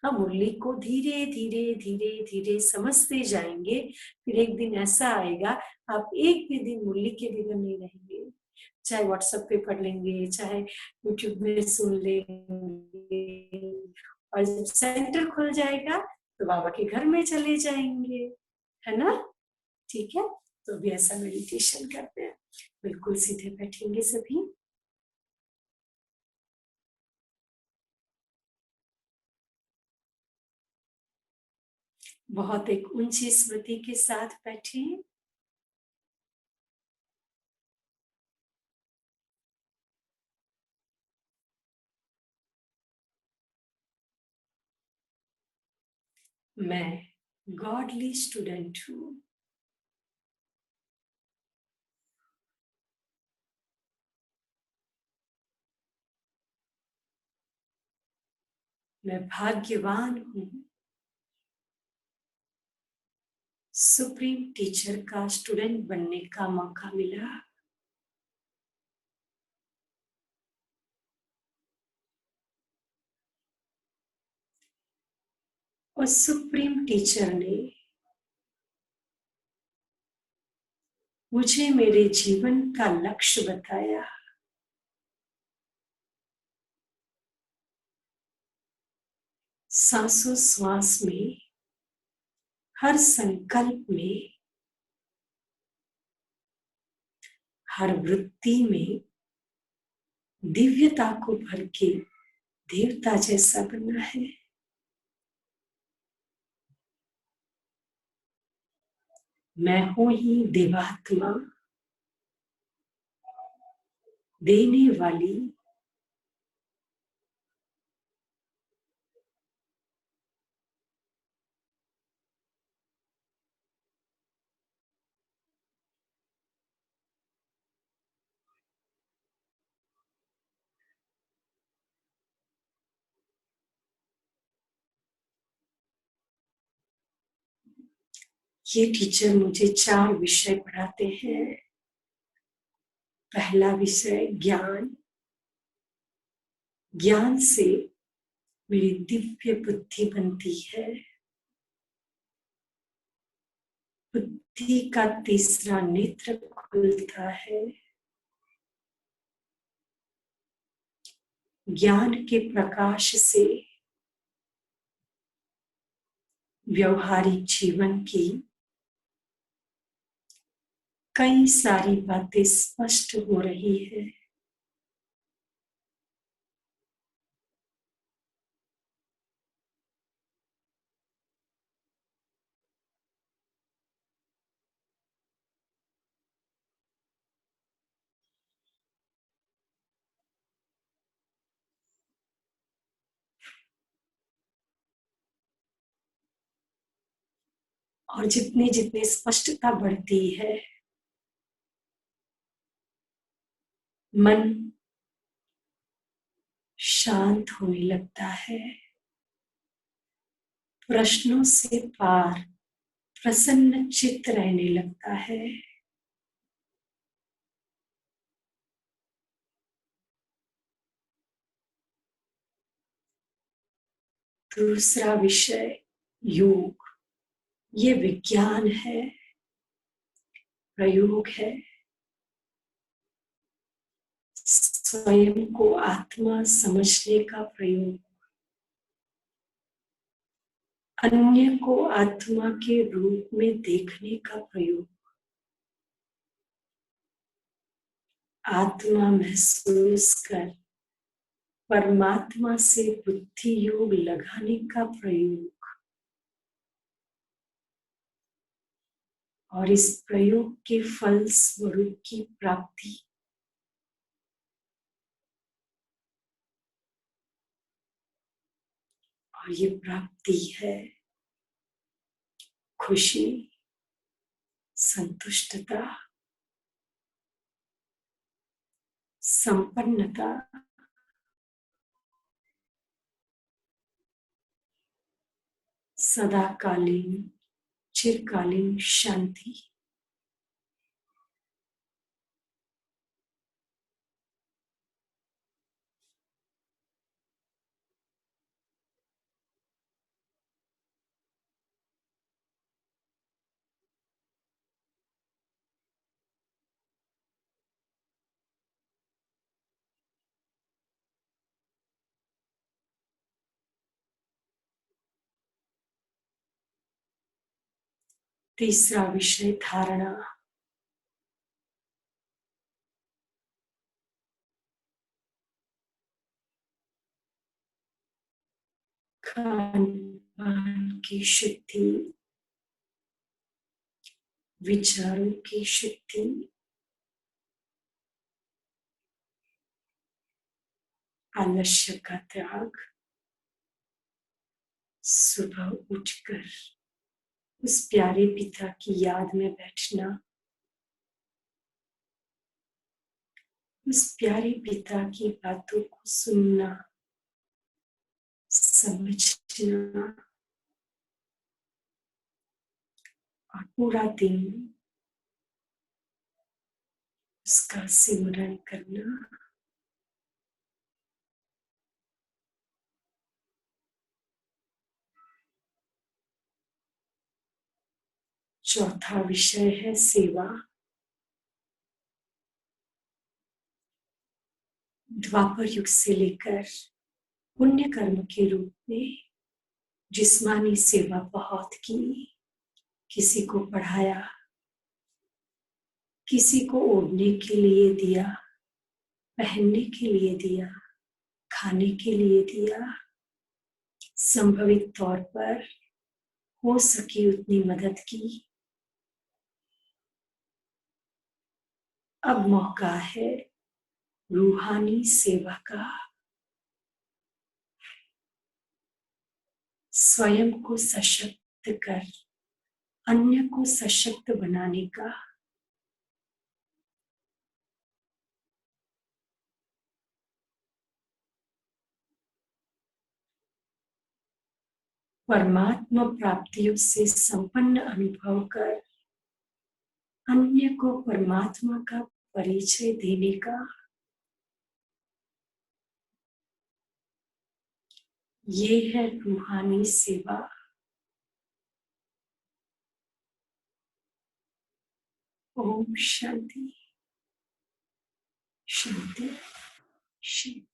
हम मुरली को धीरे धीरे धीरे धीरे समझते जाएंगे, फिर एक दिन ऐसा आएगा आप एक भी दिन मुरली के बगैर नहीं रहेंगे। चाहे व्हाट्सएप पे पढ़ लेंगे, चाहे यूट्यूब में सुन लेंगे, और जब सेंटर खुल जाएगा तो बाबा के घर में चले जाएंगे, है ना? ठीक है, तो अभी ऐसा मेडिटेशन करते हैं। बिल्कुल सीधे बैठेंगे सभी। बहुत एक ऊंची स्मृति के साथ बैठे। मैं गॉडली स्टूडेंट हूँ। मैं भाग्यवान हूँ, सुप्रीम टीचर का स्टूडेंट बनने का मौका मिला। और सुप्रीम टीचर ने मुझे मेरे जीवन का लक्ष्य बताया। सांसों श्वास में, हर संकल्प में, हर वृत्ति में दिव्यता को भर के देवता जैसा बनना है। मैं हूं ही देवात्मा, देने वाली, ये टीचर मुझे 4 विषय पढ़ाते हैं। पहला विषय ज्ञान। ज्ञान से मेरी दिव्य बुद्धि बनती है। बुद्धि का तीसरा नेत्र खुलता है। ज्ञान के प्रकाश से व्यवहारिक जीवन की कई सारी बातें स्पष्ट हो रही है। और जितनी जितनी स्पष्टता बढ़ती है, मन शांत होने लगता है। प्रश्नों से पार प्रसन्न चित्त रहने लगता है। दूसरा विषय योग। ये विज्ञान है, प्रयोग है। स्वयं को आत्मा समझने का प्रयोग, अन्य को आत्मा के रूप में देखने का प्रयोग, आत्मा महसूस कर परमात्मा से बुद्धि योग लगाने का प्रयोग। और इस प्रयोग के फल स्वरूप की प्राप्ति। और ये प्राप्ति है खुशी, संतुष्टता, संपन्नता, सदाकालीन चिरकालीन शांति, तीसरा विषय धारणा, खान पान की शुद्धि, विचारों की शुद्धि, आलस्य का त्याग, सुबह उठकर उस प्यारे पिता की याद में बैठना, उस प्यारे पिता की बातों को सुनना, समझना और पूरा दिन उसका सिमरन करना। चौथा विषय है सेवा। द्वापर युग से लेकर पुण्य कर्म के रूप में जिस्मानी सेवा बहुत की, किसी को पढ़ाया, किसी को ओढ़ने के लिए दिया, पहनने के लिए दिया, खाने के लिए दिया, संभवित तौर पर हो सकी उतनी मदद की। अब मौका है रूहानी सेवा का, स्वयं को सशक्त कर अन्य को सशक्त बनाने का। परमात्मा प्राप्तियों से संपन्न अनुभव कर अन्य को परमात्मा का परिचय देने का। ये है रूहानी सेवा। ओम शांति शांति शांति।